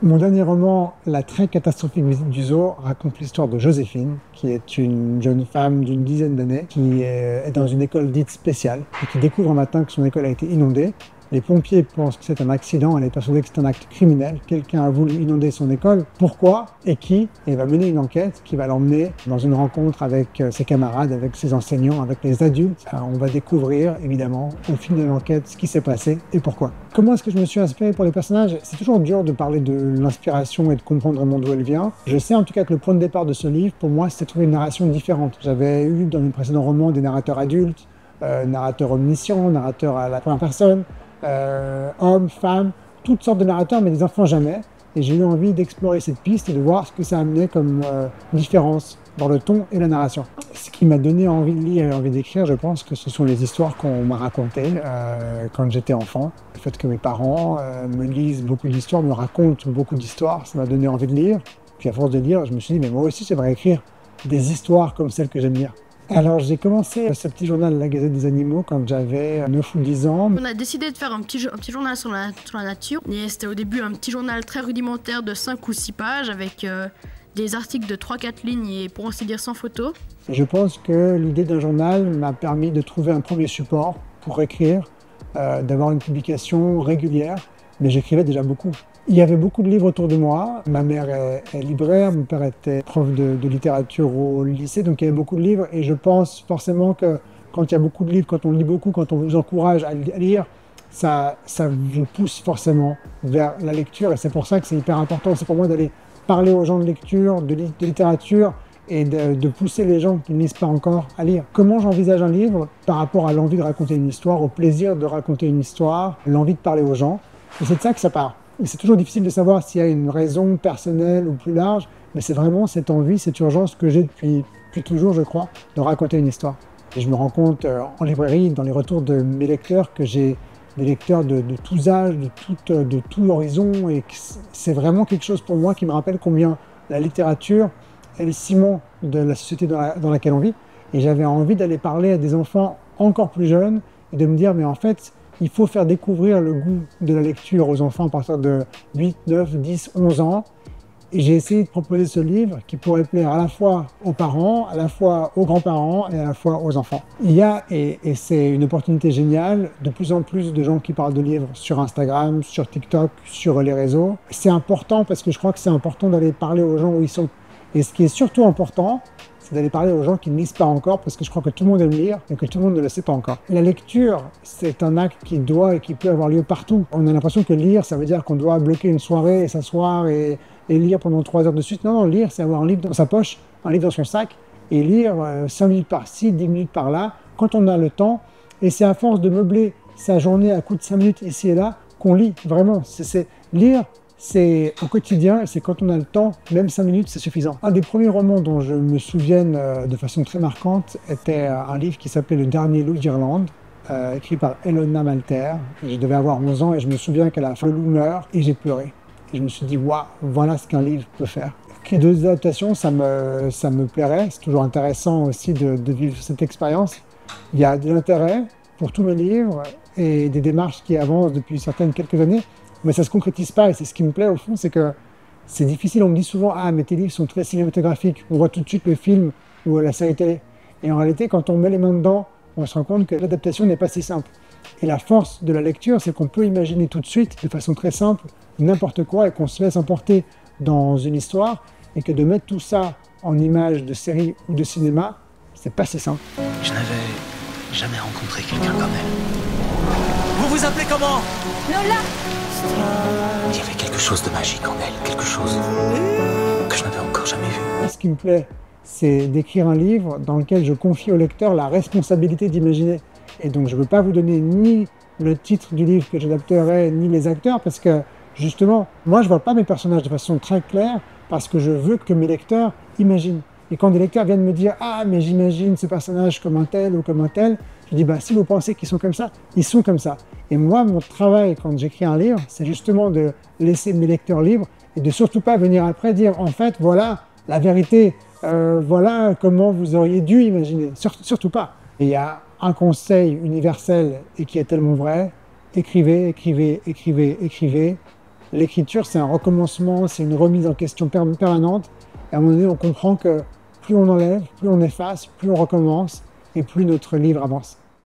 Mon dernier roman, La très catastrophique visite du zoo, raconte l'histoire de Joséphine, qui est une jeune femme d'une dizaine d'années, qui est dans une école dite spéciale, et qui découvre un matin que son école a été inondée. Les pompiers pensent que c'est un accident, elle est persuadée que c'est un acte criminel. Quelqu'un a voulu inonder son école. Pourquoi et qui? Et elle va mener une enquête qui va l'emmener dans une rencontre avec ses camarades, avec ses enseignants, avec les adultes. Alors, on va découvrir, évidemment, au fil de l'enquête, ce qui s'est passé et pourquoi. Comment est-ce que je me suis inspiré pour les personnages? C'est toujours dur de parler de l'inspiration et de comprendre vraiment d'où elle vient. Je sais en tout cas que le point de départ de ce livre, pour moi, c'était de trouver une narration différente. J'avais eu dans mes précédents romans des narrateurs adultes, narrateurs omniscients, narrateurs à la première personne, hommes, femmes, toutes sortes de narrateurs, mais des enfants jamais. Et j'ai eu envie d'explorer cette piste et de voir ce que ça amenait comme différence dans le ton et la narration. Ce qui m'a donné envie de lire et envie d'écrire, je pense que ce sont les histoires qu'on m'a racontées quand j'étais enfant. Le fait que mes parents me lisent beaucoup d'histoires, me racontent beaucoup d'histoires, ça m'a donné envie de lire. Puis à force de lire, je me suis dit, mais moi aussi j'aimerais écrire des histoires comme celles que j'aime lire. Alors j'ai commencé ce petit journal La Gazette des Animaux quand j'avais 9 ou 10 ans. On a décidé de faire un petit journal sur la nature. Et c'était au début un petit journal très rudimentaire de 5 ou 6 pages avec des articles de 3-4 lignes et pour ainsi dire sans photo. Je pense que l'idée d'un journal m'a permis de trouver un premier support pour écrire, d'avoir une publication régulière, mais j'écrivais déjà beaucoup. Il y avait beaucoup de livres autour de moi. Ma mère est libraire, mon père était prof de littérature au lycée, donc il y avait beaucoup de livres. Et je pense forcément que quand il y a beaucoup de livres, quand on lit beaucoup, quand on vous encourage à lire, ça vous pousse forcément vers la lecture. Et c'est pour ça que c'est hyper important. C'est pour moi d'aller parler aux gens de lecture, de littérature, et de pousser les gens qui ne lisent pas encore à lire. Comment j'envisage un livre par rapport à l'envie de raconter une histoire, au plaisir de raconter une histoire, l'envie de parler aux gens. Et c'est de ça que ça part. Et c'est toujours difficile de savoir s'il y a une raison personnelle ou plus large, mais c'est vraiment cette envie, cette urgence que j'ai depuis toujours, je crois, de raconter une histoire. Et je me rends compte en librairie, dans les retours de mes lecteurs, que j'ai des lecteurs de tous âges, de tout horizon, et que c'est vraiment quelque chose pour moi qui me rappelle combien la littérature est le ciment de la société dans laquelle on vit. Et j'avais envie d'aller parler à des enfants encore plus jeunes et de me dire, mais en fait, il faut faire découvrir le goût de la lecture aux enfants à partir de 8, 9, 10, 11 ans. Et j'ai essayé de proposer ce livre qui pourrait plaire à la fois aux parents, à la fois aux grands-parents et à la fois aux enfants. Il y a, et c'est une opportunité géniale, de plus en plus de gens qui parlent de livres sur Instagram, sur TikTok, sur les réseaux. C'est important parce que je crois que c'est important d'aller parler aux gens où ils sont. Et ce qui est surtout important, c'est d'aller parler aux gens qui ne lisent pas encore, parce que je crois que tout le monde aime lire, mais que tout le monde ne le sait pas encore. La lecture, c'est un acte qui doit et qui peut avoir lieu partout. On a l'impression que lire, ça veut dire qu'on doit bloquer une soirée et s'asseoir et lire pendant 3 heures de suite. Non, lire, c'est avoir un livre dans sa poche, un livre dans son sac, et lire 5 minutes par-ci, 10 minutes par-là, quand on a le temps. Et c'est à force de meubler sa journée à coup de 5 minutes ici et là qu'on lit, vraiment. Lire, c'est au quotidien, et c'est quand on a le temps, même 5 minutes, c'est suffisant. Un des premiers romans dont je me souvienne de façon très marquante était un livre qui s'appelait Le Dernier loup d'Irlande, écrit par Elona Malter. Je devais avoir 11 ans et je me souviens qu'à la fin, le loup meurt et j'ai pleuré. Et je me suis dit, waouh, voilà ce qu'un livre peut faire. Écrire 2 adaptations, ça me plairait. C'est toujours intéressant aussi de vivre cette expérience. Il y a de l'intérêt pour tous mes livres et des démarches qui avancent depuis quelques années. Mais ça ne se concrétise pas, et c'est ce qui me plaît au fond, c'est que c'est difficile. On me dit souvent, ah, mais tes livres sont très cinématographiques, on voit tout de suite le film ou la série télé. Et en réalité, quand on met les mains dedans, on se rend compte que l'adaptation n'est pas si simple. Et la force de la lecture, c'est qu'on peut imaginer tout de suite, de façon très simple, n'importe quoi, et qu'on se laisse emporter dans une histoire, et que de mettre tout ça en images de série ou de cinéma, c'est pas si simple. Je n'avais jamais rencontré quelqu'un comme elle. Vous vous appelez comment? Lola. Il y avait quelque chose de magique en elle, quelque chose que je n'avais encore jamais vu. Ce qui me plaît, c'est d'écrire un livre dans lequel je confie au lecteur la responsabilité d'imaginer. Et donc je ne veux pas vous donner ni le titre du livre que j'adapterai, ni les acteurs, parce que justement, moi je ne vois pas mes personnages de façon très claire, parce que je veux que mes lecteurs imaginent. Et quand des lecteurs viennent me dire « Ah, mais j'imagine ce personnage comme un tel ou comme un tel », je dis bah, « Si vous pensez qu'ils sont comme ça, ils sont comme ça ». Et moi, mon travail quand j'écris un livre, c'est justement de laisser mes lecteurs libres et de surtout pas venir après dire « En fait, voilà la vérité, voilà comment vous auriez dû imaginer ». Surtout pas. Et il y a un conseil universel et qui est tellement vrai, écrivez, écrivez, écrivez, écrivez, L'écriture, c'est un recommencement, c'est une remise en question permanente. Et à un moment donné, on comprend que plus on enlève, plus on efface, plus on recommence et plus notre livre avance.